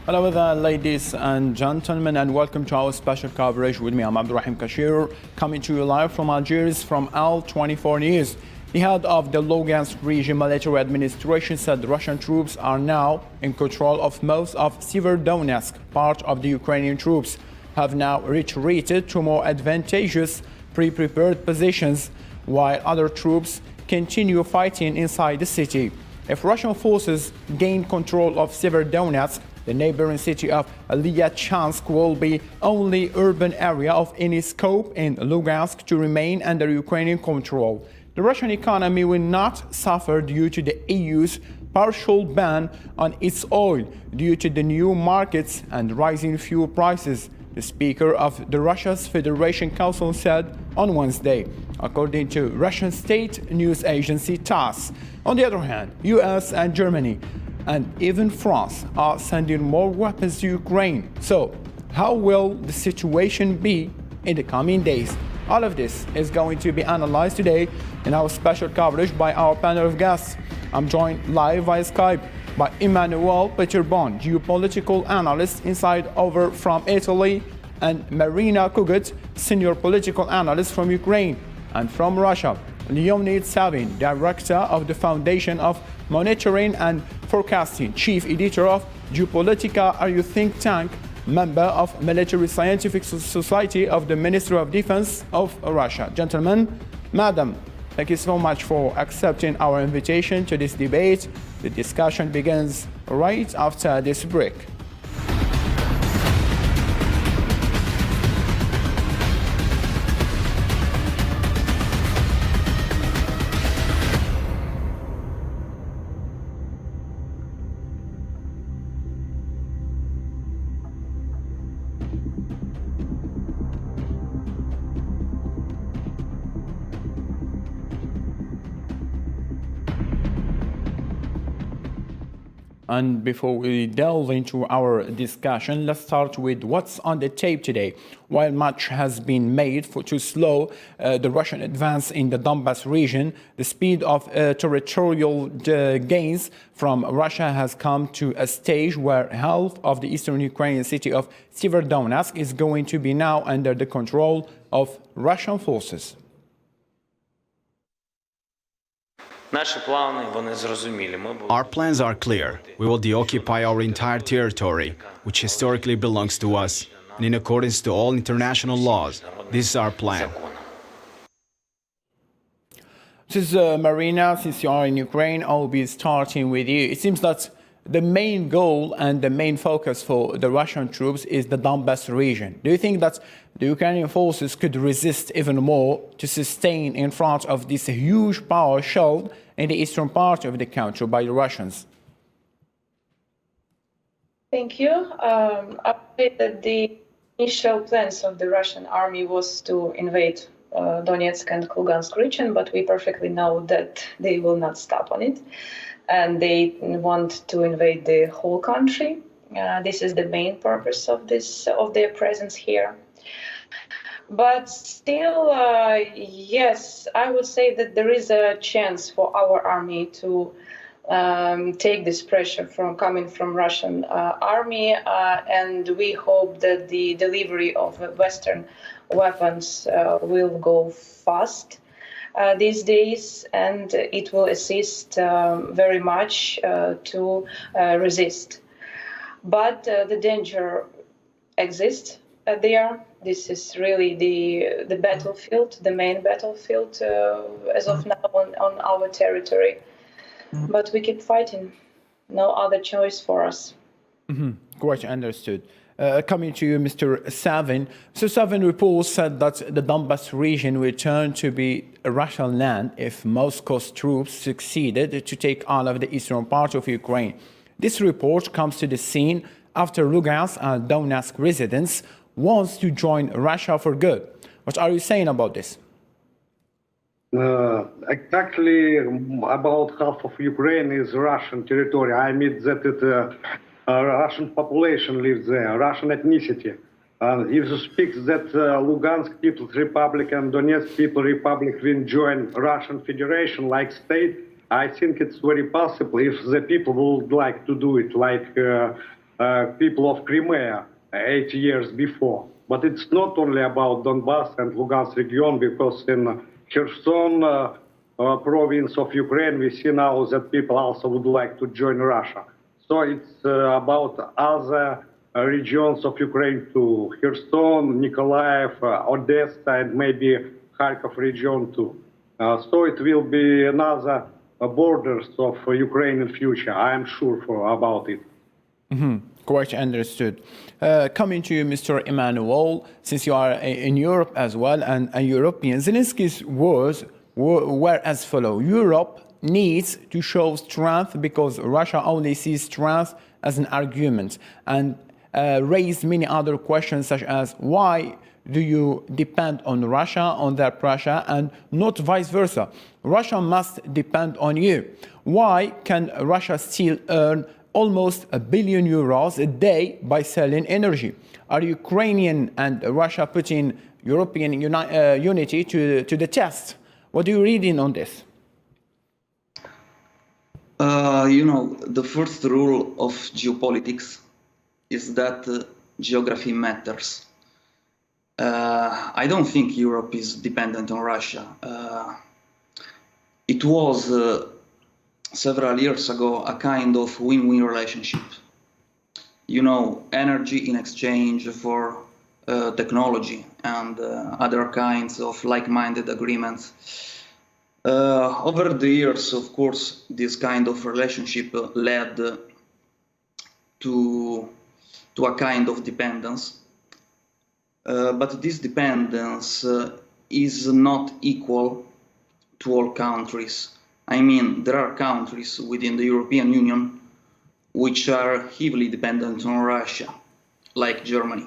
Hello there, ladies and gentlemen, and welcome to our special coverage with me. I'm Abdurrahim Kashir, coming to you live from Algiers from Al-24 News. The head of the Lugansk region military administration said the Russian troops are now in control of most of Severodonetsk. Part of the Ukrainian troops have now retreated to more advantageous pre-prepared positions, while other troops continue fighting inside the city. If Russian forces gain control of Severodonetsk, the neighboring city of Lysychansk will be only urban area of any scope in Lugansk to remain under Ukrainian control. The Russian economy will not suffer due to the EU's partial ban on its oil due to the new markets and rising fuel prices, the speaker of the Russia's Federation Council said on Wednesday, according to Russian state news agency TASS. On the other hand, US and Germany and even France are sending more weapons to Ukraine. So, how will the situation be in the coming days? All of this is going to be analyzed today in our special coverage by our panel of guests. I'm joined live via Skype by Emmanuel Peterbon, geopolitical analyst inside over from Italy, and Marina Kugut, senior political analyst from Ukraine, and from Russia, Leonid Savin, director of the Foundation of Monitoring and Forecasting, chief editor of Geopolitica, a think tank, member of Military Scientific Society of the Ministry of Defense of Russia. Gentlemen, madam, thank you so much for accepting our invitation to this debate. The discussion begins right after this break. And before we delve into our discussion, let's start with what's on the tape today. While much has been made to slow the Russian advance in the Donbas region, the speed of territorial gains from Russia has come to a stage where half of the eastern Ukrainian city of Severodonetsk is going to be now under the control of Russian forces. Our plans are clear. We will deoccupy our entire territory, which historically belongs to us, and in accordance to all international laws. This is our plan. This is Marina. Since you are in Ukraine, I'll be starting with you. It seems that the main goal and the main focus for the Russian troops is the Donbas region. Do you think that the Ukrainian forces could resist even more to sustain in front of this huge power shown in the eastern part of the country by the Russians? Thank you. I think that the initial plans of the Russian army was to invade Donetsk and Lugansk region, but we perfectly know that they will not stop on it. And they want to invade the whole country. This is the main purpose of their presence here. But still, yes, I would say that there is a chance for our army to take this pressure coming from Russian army, and we hope that the delivery of Western weapons will go fast these days, and it will assist very much to resist. But the danger exists there. This is really the battlefield, the main battlefield as of now on our territory. But we keep fighting. No other choice for us. Quite understood. Coming to you, Mr. Savin. So Savin reports said that the Donbas region will turn to be a Russian land if Moscow's troops succeeded to take all of the eastern part of Ukraine. This report comes to the scene after Lugansk and Donetsk residents wants to join Russia for good. What are you saying about this? Exactly, about half of Ukraine is Russian territory. I mean that Russian population lives there, Russian ethnicity. If you speak that Lugansk People's Republic and Donetsk People's Republic will join Russian Federation like state, I think it's very possible if the people would like to do it, like people of Crimea 8 years before. But it's not only about Donbas and Lugansk region, because in Kherson province of Ukraine, we see now that people also would like to join Russia. So it's about other regions of Ukraine too, Kherson, Nikolaev, Odessa, and maybe Kharkov region too. So it will be another borders of Ukraine in future. I am sure about it. Quite understood. Coming to you, Mr. Emmanuel, since you are in Europe as well and a European, Zelensky's words were as follow: Europe needs to show strength because Russia only sees strength as an argument, and raised many other questions such as why do you depend on Russia, on their Prussia, and not vice versa? Russia must depend on you. Why can Russia still earn almost €1 billion a day by selling energy? Are Ukrainian and Russia putting European unity to the test? What do you read in on this? The first rule of geopolitics is that geography matters. I don't think Europe is dependent on Russia. It was several years ago a kind of win-win relationship. Energy in exchange for technology and other kinds of like-minded agreements. Over the years, of course, this kind of relationship led to a kind of dependence. But this dependence is not equal to all countries. I mean, there are countries within the European Union which are heavily dependent on Russia, like Germany.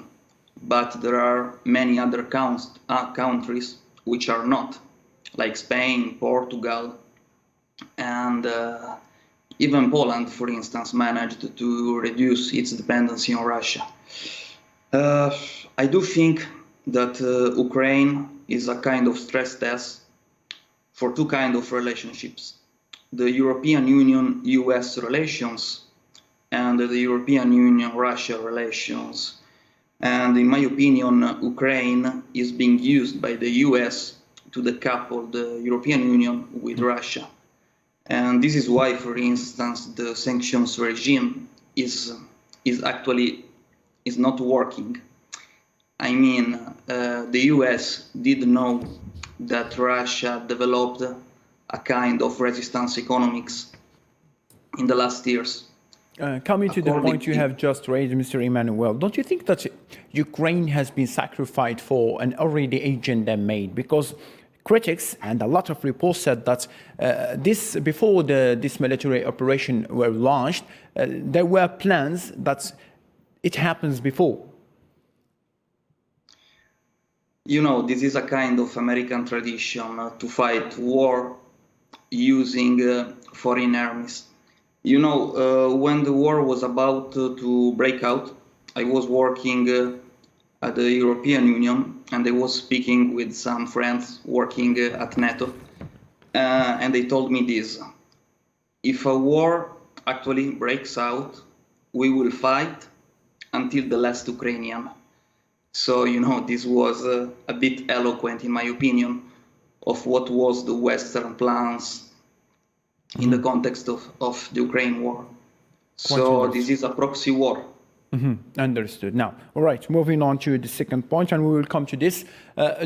But there are many other countries which are not, like Spain, Portugal, and even Poland, for instance, managed to reduce its dependency on Russia. I do think that Ukraine is a kind of stress test for two kinds of relationships: the European Union-US relations and the European Union-Russia relations. And in my opinion, Ukraine is being used by the US to decouple the European Union with Russia. And this is why, for instance, the sanctions regime is not working. I mean, the US did know that Russia developed a kind of resistance economics in the last years. Coming to the point you have just raised, Mr. Emmanuel, don't you think that Ukraine has been sacrificed for an already agenda made? Because critics and a lot of reports said that before this military operation were launched, there were plans that it happens before. This is a kind of American tradition to fight war using foreign armies. When the war was about to break out, I was working at the European Union, and I was speaking with some friends working at NATO, and they told me this: if a war actually breaks out, we will fight until the last Ukrainian. So, this was a bit eloquent, in my opinion, of what was the Western plans in the context of the Ukraine war. So this is a proxy war. Understood. Now, all right, moving on to the second point, and we will come to this.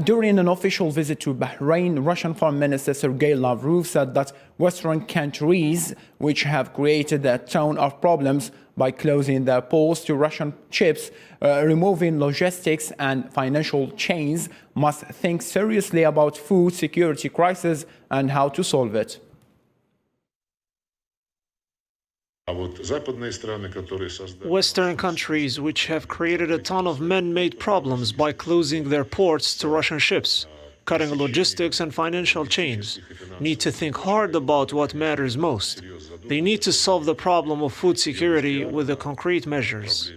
During an official visit to Bahrain, Russian Foreign Minister Sergei Lavrov said that Western countries, which have created a ton of problems by closing their ports to Russian ships, removing logistics and financial chains, must think seriously about food security crisis and how to solve it. Western countries, which have created a ton of man-made problems by closing their ports to Russian ships, cutting logistics and financial chains, need to think hard about what matters most. They need to solve the problem of food security with the concrete measures.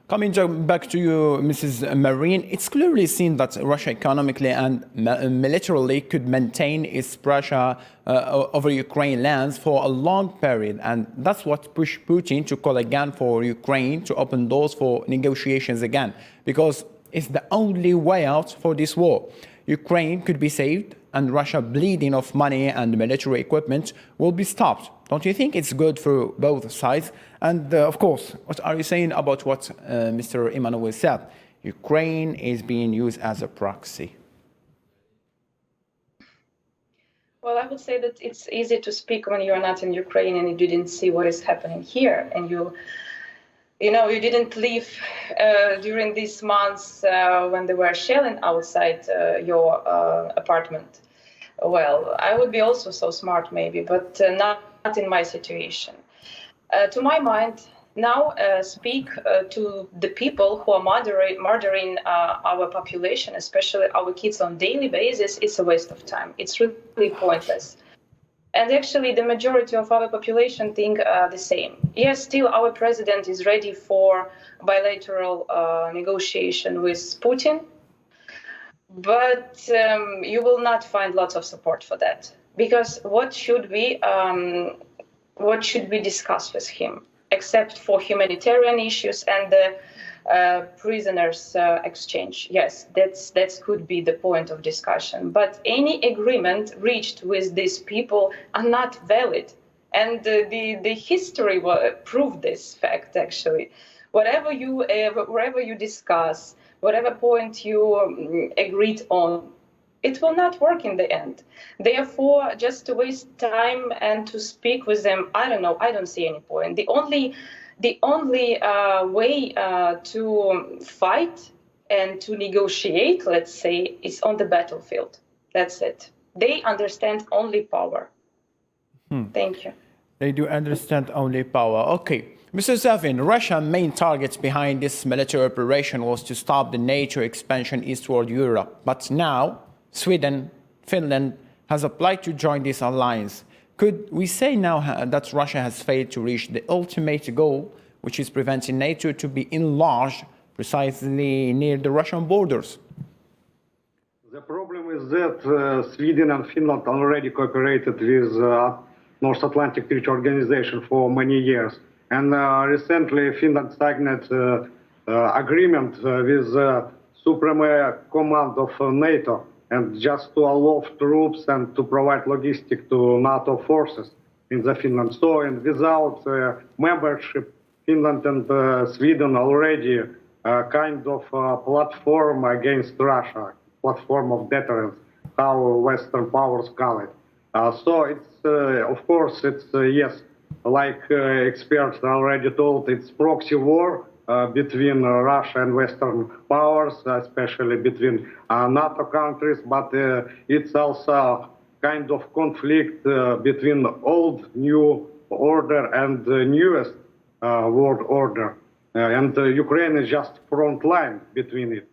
Coming back to you, Mrs. Marine, it's clearly seen that Russia economically and militarily could maintain its pressure over Ukraine lands for a long period. And that's what pushed Putin to call again for Ukraine to open doors for negotiations again, because it's the only way out for this war. Ukraine could be saved, and Russia bleeding of money and military equipment will be stopped. Don't you think it's good for both sides? And of course, what are you saying about what Mr. Emmanuel said? Ukraine is being used as a proxy. Well, I would say that it's easy to speak when you're not in Ukraine and you didn't see what is happening here, and you didn't live during these months when they were shelling outside your apartment. Well, I would be also so smart maybe, but not in my situation. To my mind, now speak to the people who are murdering our population, especially our kids on a daily basis. It's a waste of time. It's really pointless. And actually, the majority of our population think the same. Yes, still our president is ready for bilateral negotiation with Putin, but you will not find lots of support for that. Because what should we discuss with him, except for humanitarian issues and the prisoners exchange? Yes, that could be the point of discussion. But any agreement reached with these people are not valid, and the history will prove this fact. Actually, wherever you discuss, whatever point you agreed on, it will not work in the end. Therefore, just to waste time and to speak with them, I don't know. I don't see any point. The only way to fight and to negotiate, let's say, is on the battlefield. That's it. They understand only power. Thank you. They do understand only power. Okay. Mr. Zavin, Russia's main target behind this military operation was to stop the NATO expansion eastward Europe. But now, Sweden, Finland has applied to join this alliance. Could we say now that Russia has failed to reach the ultimate goal, which is preventing NATO to be enlarged precisely near the Russian borders? The problem is that Sweden and Finland already cooperated with North Atlantic Treaty Organization for many years. And recently, Finland signed agreement with Supreme Command of NATO, and just to allow troops and to provide logistics to NATO forces in the Finland. So, and without membership, Finland and Sweden already kind of platform against Russia, platform of deterrence, how Western powers call it. So it's, of course, it's, yes, like experts already told, it's proxy war between Russia and Western powers, especially between NATO countries, but it's also kind of conflict between old, new order and the newest world order. And Ukraine is just front line between it.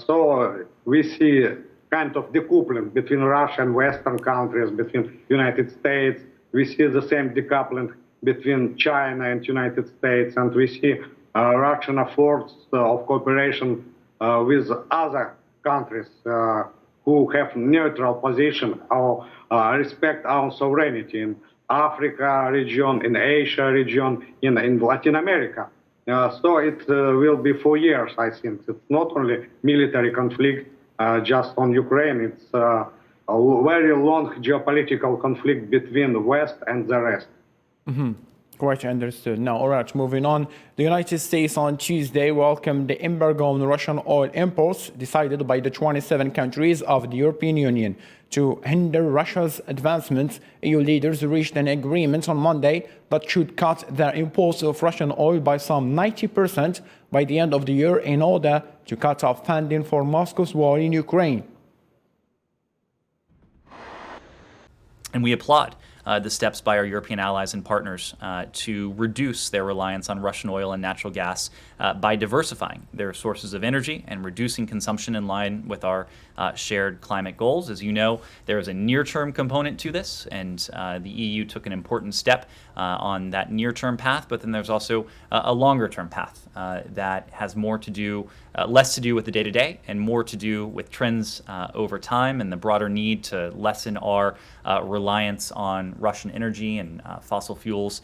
So we see kind of decoupling between Russia and Western countries, between United States. We see the same decoupling between China and United States, and we see Russian efforts of cooperation with other countries who have neutral position or respect our sovereignty in Africa region, in Asia region, in Latin America. So it will be for years, I think. It's not only military conflict just on Ukraine, it's a very long geopolitical conflict between the West and the rest. Mm-hmm. Quite understood. Now, all right, moving on. The United States on Tuesday welcomed the embargo on Russian oil imports decided by the 27 countries of the European Union to hinder Russia's advancements. EU leaders reached an agreement on Monday that should cut their imports of Russian oil by some 90% by the end of the year in order to cut off funding for Moscow's war in Ukraine. And we applaud the steps by our European allies and partners to reduce their reliance on Russian oil and natural gas by diversifying their sources of energy and reducing consumption in line with our shared climate goals. As you know, there is a near-term component to this, and the EU took an important step on that near-term path, but then there's also a longer-term path that has more to do, less to do with the day-to-day and more to do with trends over time and the broader need to lessen our reliance on Russian energy and fossil fuels.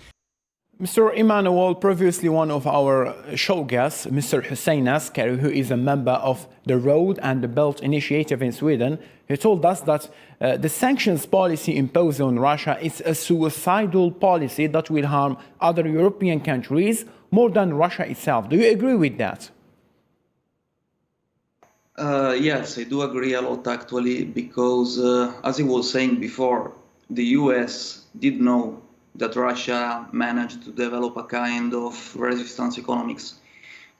Mr. Emmanuel, previously one of our show guests, Mr. Hussein Askari, who is a member of the Road and the Belt Initiative in Sweden, he told us that the sanctions policy imposed on Russia is a suicidal policy that will harm other European countries more than Russia itself. Do you agree with that? Yes, I do agree a lot actually, because as I was saying before, the US did know that Russia managed to develop a kind of resistance economics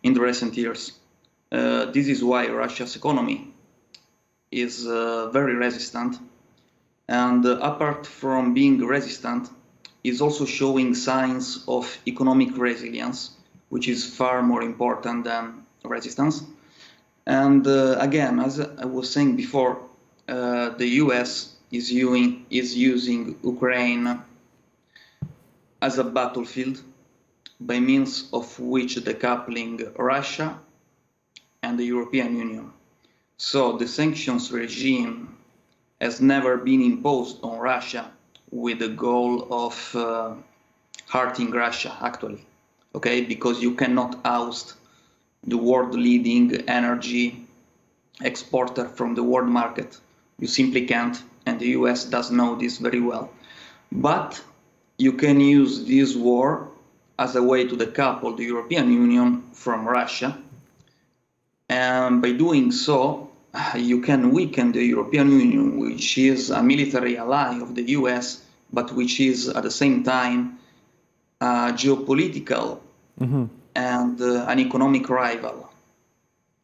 in the recent years. This is why Russia's economy is very resistant, and apart from being resistant, is also showing signs of economic resilience, which is far more important than resistance. And again, as I was saying before, the US is using Ukraine as a battlefield by means of which decoupling Russia and the European Union. So the sanctions regime has never been imposed on Russia with the goal of hurting Russia, actually, okay? Because you cannot oust the world-leading energy exporter from the world market. You simply can't, and the US does know this very well. But you can use this war as a way to decouple the European Union from Russia. And by doing so, you can weaken the European Union, which is a military ally of the US, but which is at the same time a geopolitical and an economic rival.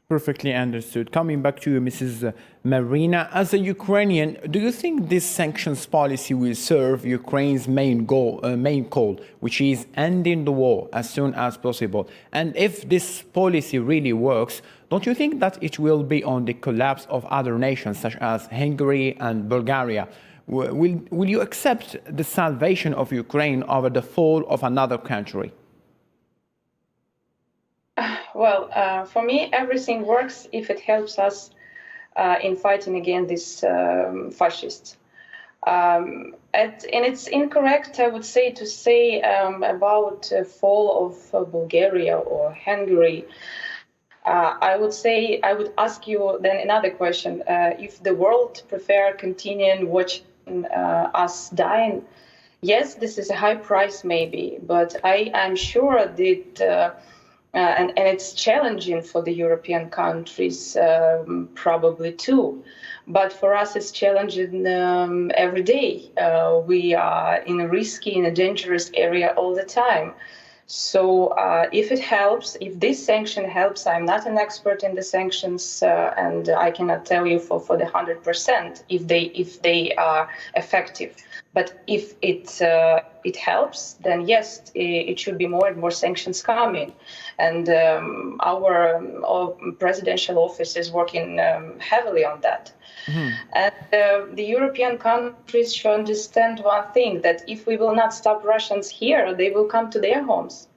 Perfectly understood. Coming back to you, Mrs. Marina, as a Ukrainian, do you think this sanctions policy will serve Ukraine's main call, which is ending the war as soon as possible? And if this policy really works, don't you think that it will be on the collapse of other nations such as Hungary and Bulgaria? Will you accept the salvation of Ukraine over the fall of another country? Well, for me, everything works if it helps us in fighting against these fascists. And it's incorrect, I would say, to say about fall of Bulgaria or Hungary. I would ask you then another question. If the world prefer continuing watching us dying, yes, this is a high price maybe, but I'm sure that and it's challenging for the European countries probably too. But for us, it's challenging every day. We are in a risky, in a dangerous area all the time. So if it helps, if this sanction helps, I'm not an expert in the sanctions, and I cannot tell you for the 100% if they are effective. But if it helps, then yes, it should be more and more sanctions coming. And our presidential office is working heavily on that. And the European countries should understand one thing, that if we will not stop Russians here, they will come to their homes.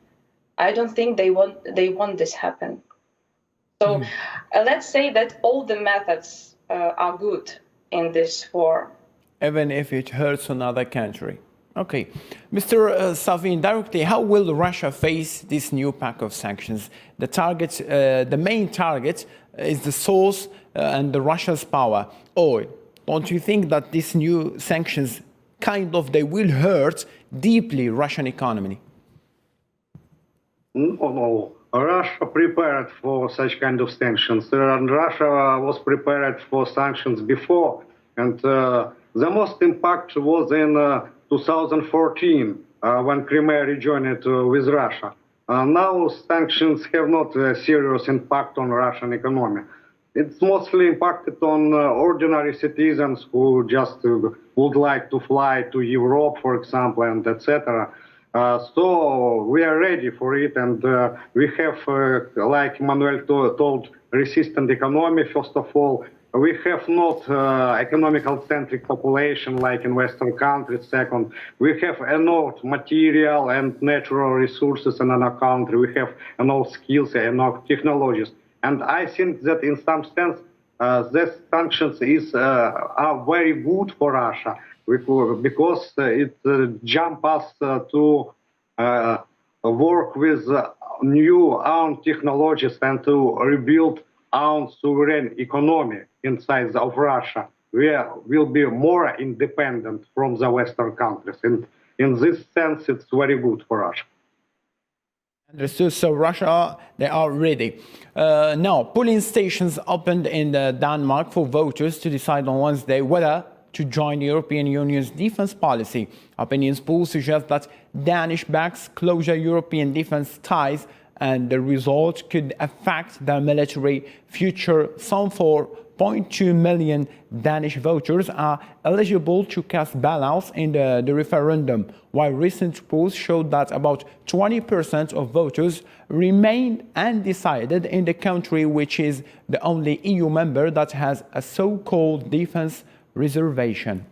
I don't think they want this happen. So let's say that all the methods are good in this war. Even if it hurts another country. Okay. Mr. Savin, directly, how will Russia face this new pack of sanctions? The main target is the source and the Russia's power, oil. Don't you think that these new sanctions they will hurt deeply Russian economy? No. Russia prepared for such kind of sanctions, and Russia was prepared for sanctions before. And the most impact was in 2014 when Crimea rejoined with Russia. Now sanctions have not a serious impact on Russian economy. it's mostly impacted on ordinary citizens who just would like to fly to Europe, for example, and etc. So we are ready for it, and we have, like Manuel told, resistant economy, first of all. We have not economical-centric population like in Western countries, second. We have enough material and natural resources in our country. We have enough skills, enough technologies. And I think that in some sense, these sanctions are very good for Russia because it jumps us to work with new own technologies and to rebuild our sovereign economy inside of Russia. We will be more independent from the Western countries. And in this sense, it's very good for Russia. Understood. So Russia, they are ready. Now, polling stations opened in Denmark for voters to decide on Wednesday whether to join the European Union's defense policy. Opinions polls suggest that Danish backs closer European defense ties, and the result could affect their military future. Some 4.2 million Danish voters are eligible to cast ballots in the referendum, while recent polls showed that about 20% of voters remain undecided in the country, which is the only EU member that has a so-called defense reservation.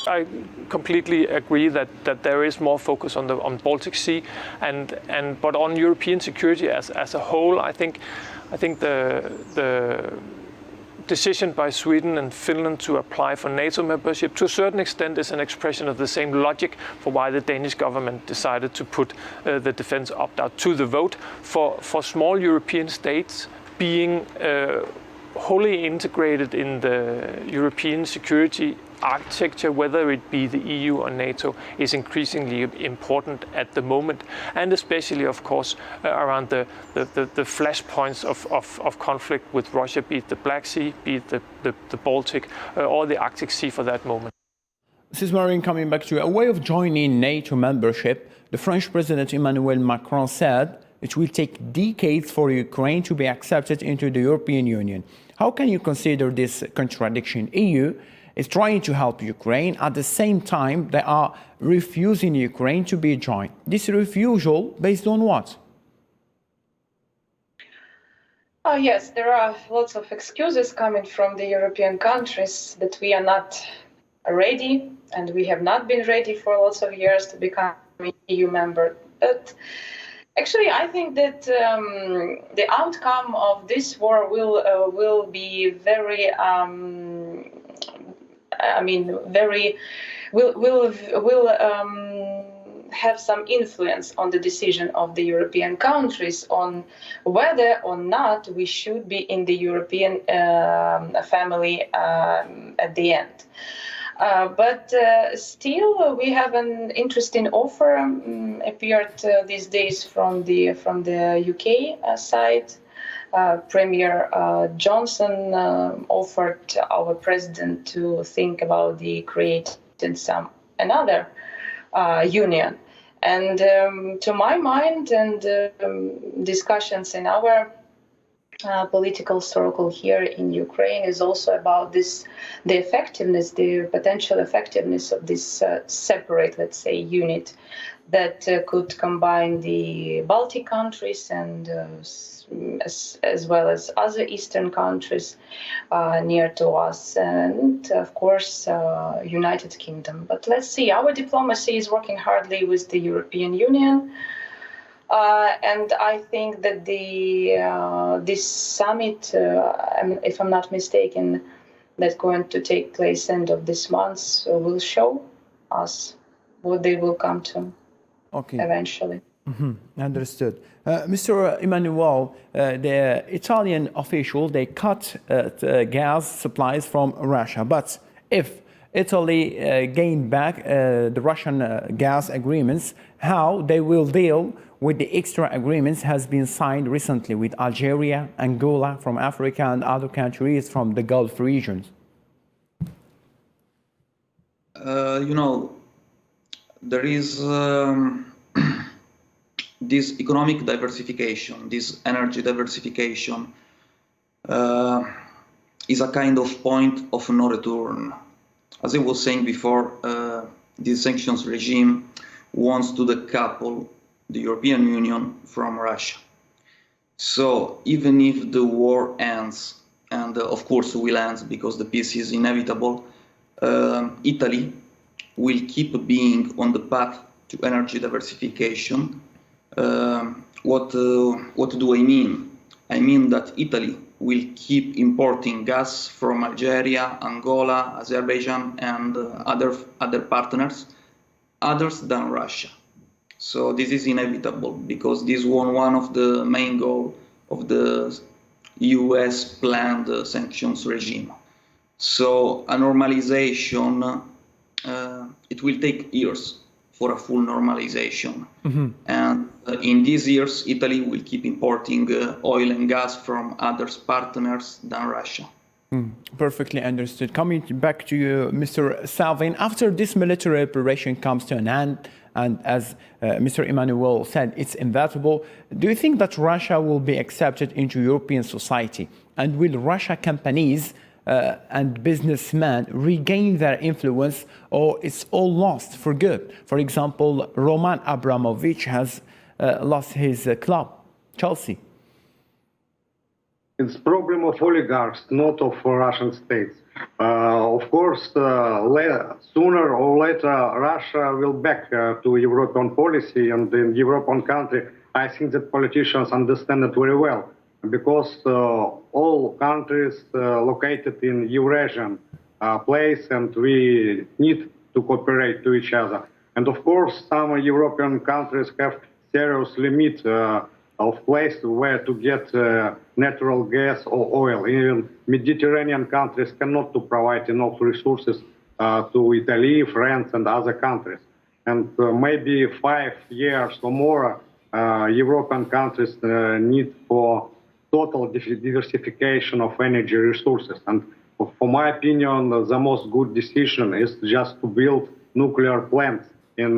I completely agree that there is more focus on Baltic Sea, but on European security as a whole, I think the decision by Sweden and Finland to apply for NATO membership to a certain extent is an expression of the same logic for why the Danish government decided to put the defense opt-out to the vote. For small European states, being wholly integrated in the European security architecture, whether it be the EU or NATO, is increasingly important at the moment, and especially, of course, around the flashpoints of conflict with Russia, be it the Black Sea, be it the Baltic, or the Arctic Sea for that moment. Mrs. Marin, coming back to you, a way of joining NATO membership, the French President Emmanuel Macron said it will take decades for Ukraine to be accepted into the European Union. How can you consider this contradiction? EU is trying to help Ukraine. At the same time, they are refusing Ukraine to be joined. This refusal based on what? Yes, there are lots of excuses coming from the European countries that we are not ready, and we have not been ready for lots of years to become an EU member. But actually, I think that the outcome of this war will be very, will have some influence on the decision of the European countries on whether or not we should be in the European family at the end. But still, we have an interesting offer appeared these days from the UK side. Premier Johnson offered our president to think about creating another union. And to my mind, and discussions in our political circle here in Ukraine is also about the effectiveness, the potential effectiveness of this separate, let's say, unit that could combine the Baltic countries and as well as other Eastern countries near to us, and of course United Kingdom. But let's see, our diplomacy is working hardly with the European Union. And I think that this summit, if I'm not mistaken, that's going to take place end of this month, will show us what they will come to eventually. Mm-hmm. Understood. Mr. Emmanuel, the Italian official, they cut gas supplies from Russia. But if Italy gained back the Russian gas agreements, how they will deal with the extra agreements has been signed recently with Algeria, Angola from Africa, and other countries from the Gulf regions? There is this economic diversification, this energy diversification, is a kind of point of no return. As I was saying before, this sanctions regime wants to decouple the European Union from Russia. So even if the war ends, and of course will end because the peace is inevitable, Italy will keep being on the path to energy diversification. What do I mean? I mean that Italy will keep importing gas from Algeria, Angola, Azerbaijan, and other partners, others than Russia. So this is inevitable because this was one of the main goals of the US planned sanctions regime. So a normalization, it will take years for a full normalization. And in these years, Italy will keep importing oil and gas from other partners than Russia. Perfectly understood. Coming back to you, Mr. Salvin, after this military operation comes to an end, and as Mr. Emmanuel said, it's inevitable, do you think that Russia will be accepted into European society? And will Russia companies and businessmen regain their influence, or it's all lost for good? For example, Roman Abramovich has lost his club, Chelsea. It's problem of oligarchs, not of Russian states. Of course, sooner or later, Russia will back to European policy, and in European country, I think that politicians understand it very well, because all countries located in Eurasian place, and we need to cooperate to each other. And of course, some European countries have serious limit of place where to get natural gas or oil. Even Mediterranean countries cannot to provide enough resources to Italy, France, and other countries. And maybe 5 years or more, European countries need for total diversification of energy resources. And for my opinion, the most good decision is just to build nuclear plants in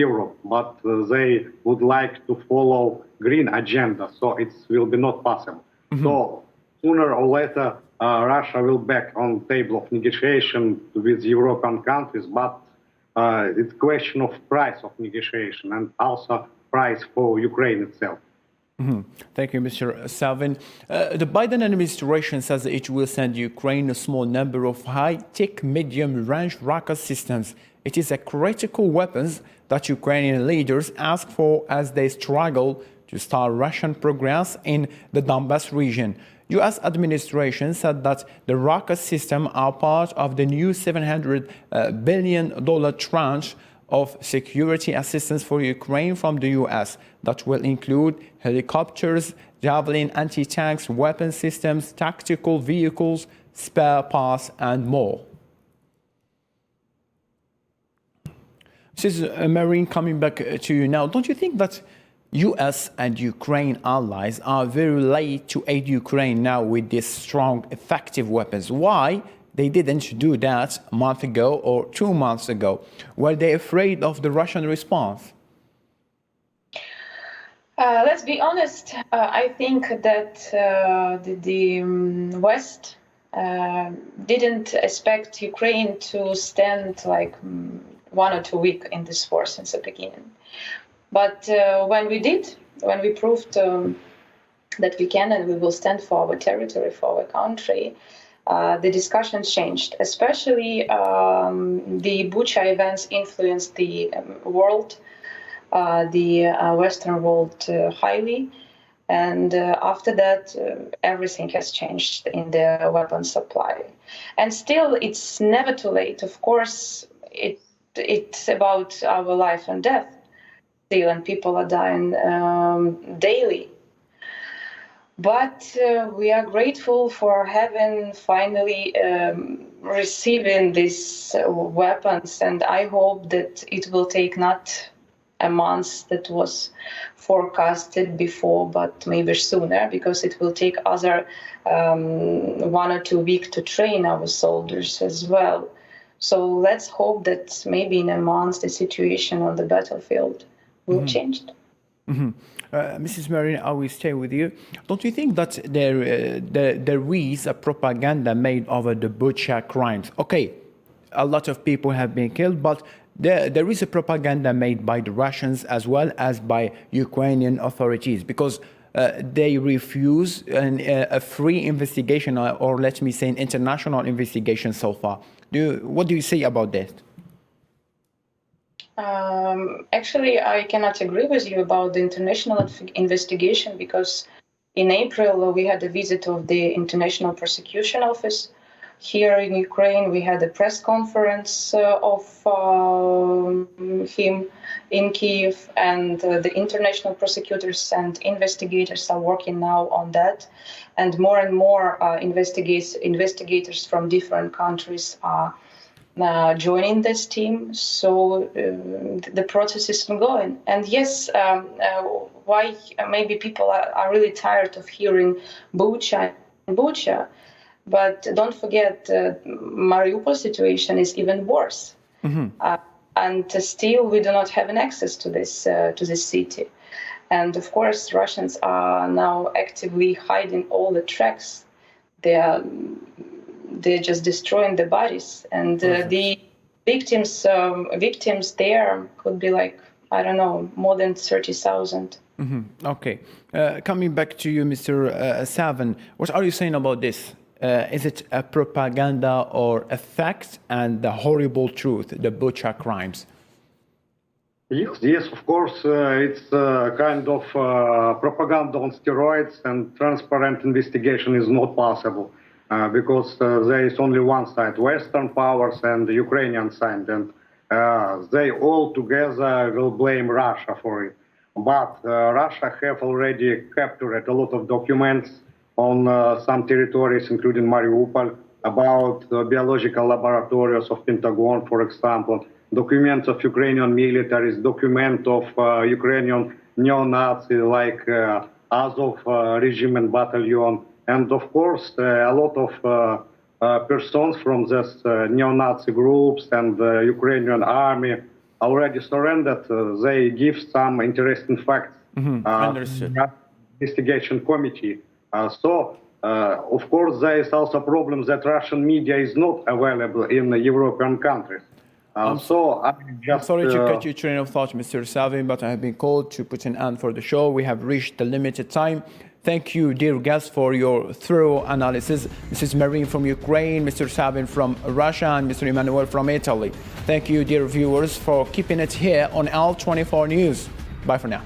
Europe, but they would like to follow green agenda, so it will be not possible. So sooner or later, Russia will back on table of negotiation with European countries, but it's question of price of negotiation and also price for Ukraine itself. Thank you, Mr. Salvin. The Biden administration says that it will send Ukraine a small number of high-tech medium-range rocket systems. It is a critical weapons that Ukrainian leaders ask for as they struggle to start Russian progress in the Donbas region. U.S. administration said that the rocket system are part of the new $700 billion tranche of security assistance for Ukraine from the U.S. that will include helicopters, Javelin anti-tanks, weapon systems, tactical vehicles, spare parts, and more. Mrs. Marine, coming back to you now, don't you think that U.S. and Ukraine allies are very late to aid Ukraine now with these strong, effective weapons? Why they didn't do that a month ago or 2 months ago? Were they afraid of the Russian response? Let's be honest. I think that the West didn't expect Ukraine to stand like 1 or 2 weeks in this war since the beginning. But when we proved that we can and we will stand for our territory, for our country, the discussion changed. Especially the Bucha events influenced the world, the Western world highly. And after that, everything has changed in the weapon supply. And still, it's never too late. Of course, it's about our life and death still, and people are dying daily. But we are grateful for having finally receiving these weapons, and I hope that it will take not a month that was forecasted before, but maybe sooner, because it will take other 1 or 2 weeks to train our soldiers as well. So let's hope that maybe in a month the situation on the battlefield will change. Mrs. Marin, I will stay with you. Don't you think that there is a propaganda made over the Bucha crimes? Okay, a lot of people have been killed, but there is a propaganda made by the Russians as well as by Ukrainian authorities, because they refuse a free investigation, or let me say an international investigation so far. What do you say about that? Actually, I cannot agree with you about the international investigation, because in April we had a visit of the International Prosecution Office. Here in Ukraine, we had a press conference of him in Kiev, and the international prosecutors and investigators are working now on that. And more investigators from different countries are joining this team. So the process is ongoing. And yes, why maybe people are really tired of hearing Bucha. But don't forget, Mariupol situation is even worse, and still we do not have an access to this city. And of course, Russians are now actively hiding all the tracks. They're just destroying the bodies, and the victims there could be like, I don't know, more than 30,000. Okay, coming back to you, Mr. Savin, what are you saying about this? Is it a propaganda or a fact and the horrible truth, the Bucha crimes? Yes, of course, it's kind of propaganda on steroids, and transparent investigation is not possible because there is only one side, Western powers and the Ukrainian side, and they all together will blame Russia for it. But Russia have already captured a lot of documents on some territories, including Mariupol, about biological laboratories of Pentagon, for example, documents of Ukrainian militaries, document of Ukrainian neo-Nazi like Azov regiment battalion, and of course a lot of persons from this neo-Nazi groups and the Ukrainian army already surrendered. They give some interesting facts. Understood. Investigation committee. Of course, there is also a problem that Russian media is not available in the European countries. I'm sorry to cut your train of thought, Mr. Savin, but I have been called to put an end for the show. We have reached the limited time. Thank you, dear guests, for your thorough analysis. Mrs. Marin from Ukraine, Mr. Savin from Russia, and Mr. Emmanuel from Italy. Thank you, dear viewers, for keeping it here on L24 News. Bye for now.